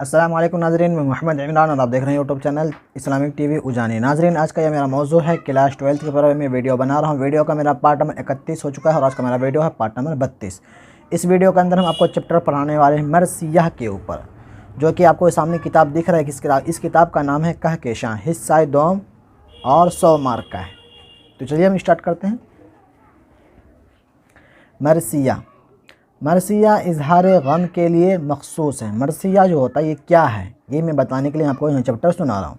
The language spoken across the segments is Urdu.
السلام علیکم ناظرین، میں محمد عمران اور آپ دیکھ رہے ہیں یوٹیوب چینل اسلامک ٹی وی اجانی۔ ناظرین، آج کا یہ میرا موضوع ہے کلاس 12 کے بارے میں ویڈیو بنا رہا ہوں۔ ویڈیو کا میرا پارٹ نمبر 31 ہو چکا ہے اور آج کا میرا ویڈیو ہے پارٹ نمبر 32۔ اس ویڈیو کے اندر ہم آپ کو چیپٹر پڑھانے والے ہیں مرثیہ کے اوپر، جو کہ آپ کو سامنے کتاب دکھ رہا ہے۔ اس کتاب کا نام ہے کہکشاں، حصہ دوم اور 100 مارک کا ہے۔ تو چلیے ہم اسٹارٹ کرتے ہیں۔ مرثیہ مرثیہ اظہار غم کے لیے مخصوص ہے۔ مرثیہ جو ہوتا ہے یہ کیا ہے، یہ میں بتانے کے لیے آپ کو یہ چیپٹر سنا رہا ہوں۔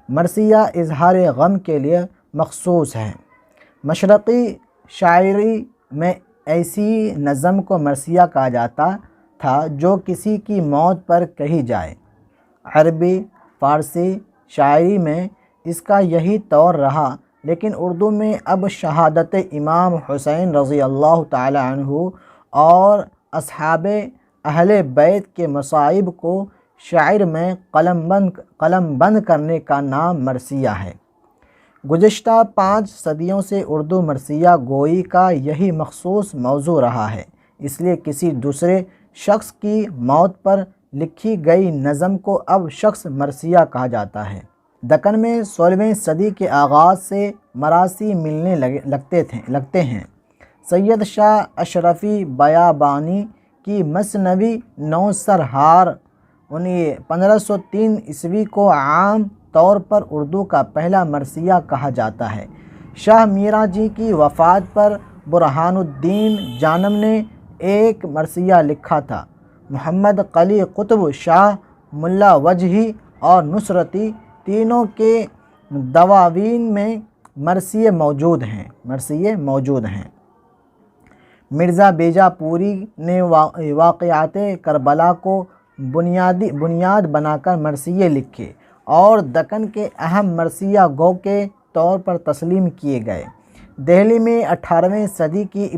مرثیہ اظہار غم کے لیے مخصوص ہے۔ مشرقی شاعری میں ایسی نظم کو مرثیہ کہا جاتا تھا جو کسی کی موت پر کہی جائے۔ عربی فارسی شاعری میں اس کا یہی طور رہا، لیکن اردو میں اب شہادت امام حسین رضی اللہ تعالی عنہ اور اصحاب اہل بیت کے مصائب کو شعر میں قلم بند کرنے کا نام مرثیہ ہے۔ گزشتہ 5 صدیوں سے اردو مرثیہ گوئی کا یہی مخصوص موضوع رہا ہے، اس لیے کسی دوسرے شخص کی موت پر لکھی گئی نظم کو اب شخص مرثیہ کہا جاتا ہے۔ دکن میں 16ویں صدی کے آغاز سے مراثی ملنے لگتے ہیں۔ سید شاہ اشرفی بیابانی کی مثنوی نوسرہار 1503 عیسوی کو عام طور پر اردو کا پہلا مرثیہ کہا جاتا ہے۔ شاہ میرا جی کی وفات پر برہان الدین جانم نے ایک مرثیہ لکھا تھا۔ محمد قلی قطب شاہ، ملا وجہی اور نصرتی تینوں کے دواوین میں مرثیے موجود ہیں۔ مرزا بیجا پوری نے واقعات کربلا کو بنیاد بنا کر مرثیے لکھے اور دکن کے اہم مرثیہ گو کے طور پر تسلیم کیے گئے۔ دہلی میں 18ویں صدی کی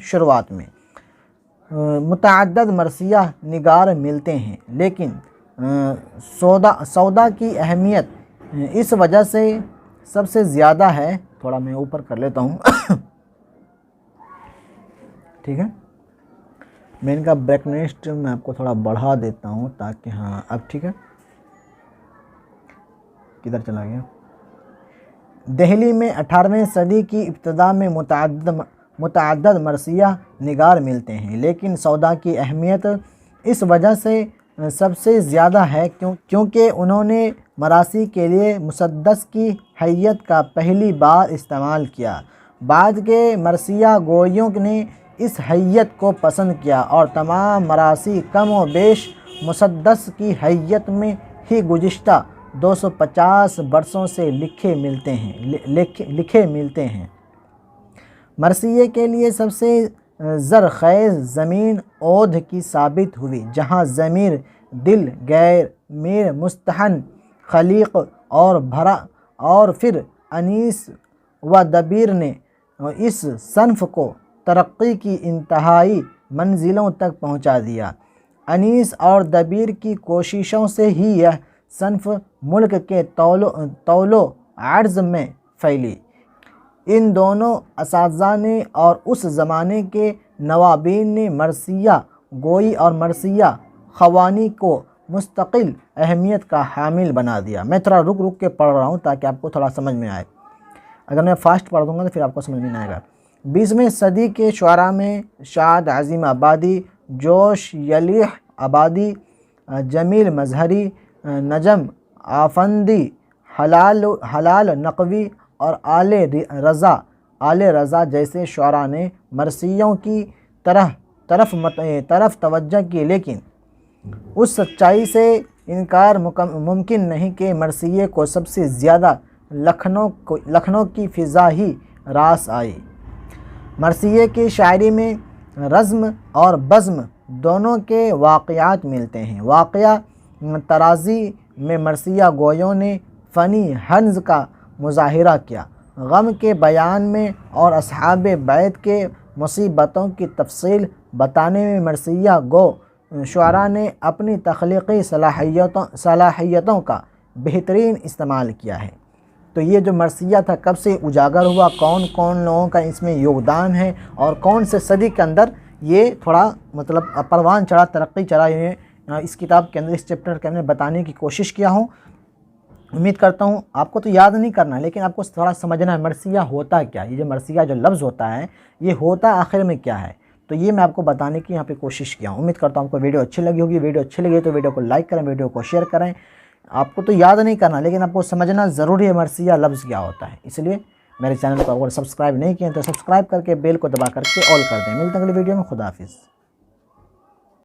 شروعات میں متعدد مرثیہ نگار ملتے ہیں، لیکن سودا کی اہمیت اس وجہ سے سب سے زیادہ ہے۔ تھوڑا میں اوپر کر لیتا ہوں ٹھیک ہے، میں ان کا برائٹنیس میں آپ کو تھوڑا بڑھا دیتا ہوں تاکہ ہاں اب ٹھیک ہے۔ کدھر چلا گیا؟ دہلی میں 18ویں صدی کی ابتدا میں متعدد مرثیہ نگار ملتے ہیں، لیکن سودا کی اہمیت اس وجہ سے سب سے زیادہ ہے کیونکہ انہوں نے مراثی کے لیے مسدس کی حیت کا پہلی بار استعمال کیا۔ بعد کے مرثیہ گوئیوں نے اس حیت کو پسند کیا اور تمام مراثی کم و بیش مسدس کی حیت میں ہی گزشتہ 250 برسوں سے لکھے ملتے ہیں۔ مرثیے کے لیے سب سے زرخیز زمین اودھ کی ثابت ہوئی، جہاں ضمیر، دل، غیر، میر، مستحن، خلیق اور بھرا اور پھر انیس و دبیر نے اس صنف کو ترقی کی انتہائی منزلوں تک پہنچا دیا۔ انیس اور دبیر کی کوششوں سے ہی یہ صنف ملک کے طول و عرض میں پھیلی۔ ان دونوں اساتذہ نے اور اس زمانے کے نوابین نے مرثیہ گوئی اور مرثیہ خوانی کو مستقل اہمیت کا حامل بنا دیا۔ میں تھوڑا رک کے پڑھ رہا ہوں تاکہ آپ کو تھوڑا سمجھ میں آئے۔ اگر میں فاسٹ پڑھ دوں گا تو پھر آپ کو سمجھ میں نہیں آئے گا۔ 20ویں صدی کے شعراء میں شاد عظیم آبادی، جوش یلیح آبادی، جمیل مظہری، نجم آفندی، حلال نقوی اور آل رضا جیسے شعراء نے مرثیوں کی طرف توجہ کی، لیکن اس سچائی سے انکار ممکن نہیں کہ مرثیے کو سب سے زیادہ لکھنؤ کی فضا ہی راس آئی۔ مرثیے کی شاعری میں رزم اور بزم دونوں کے واقعات ملتے ہیں۔ واقعہ ترازی میں مرثیہ گویوں نے فنی حنز کا مظاہرہ کیا۔ غم کے بیان میں اور اصحاب بیت کے مصیبتوں کی تفصیل بتانے میں مرثیہ گو شعراء نے اپنی تخلیقی صلاحیتوں کا بہترین استعمال کیا ہے۔ تو یہ جو مرثیہ تھا کب سے اجاگر ہوا، کون کون لوگوں کا اس میں یوگدان ہے اور کون سے صدی کے اندر یہ تھوڑا پروان چڑھا، ترقی چڑھا، یہ اس کتاب کے اندر اس چیپٹر کے اندر بتانے کی کوشش کیا ہوں۔ امید کرتا ہوں آپ کو تو یاد نہیں کرنا ہے، لیکن آپ کو تھوڑا سمجھنا ہے مرثیہ ہوتا کیا، یہ جو مرثیہ جو لفظ ہوتا ہے یہ ہوتا آخر میں کیا ہے، تو یہ میں آپ کو بتانے کی یہاں پہ کوشش کیا ہوں۔ امید کرتا ہوں آپ کو ویڈیو اچھی لگی ہوگی۔ ویڈیو اچھی لگی تو ویڈیو کو لائک کریں، ویڈیو کو شیئر کریں۔ آپ کو تو یاد نہیں کرنا، لیکن آپ کو سمجھنا ضروری ہے مرثیہ لفظ کیا ہوتا ہے، اس لیے میرے چینل کو اگر سبسکرائب نہیں کیے تو سبسکرائب کر کے بیل کو دبا کر کے آل کر دیں۔ ملتے ہیں اگلی ویڈیو میں، خدا حافظ۔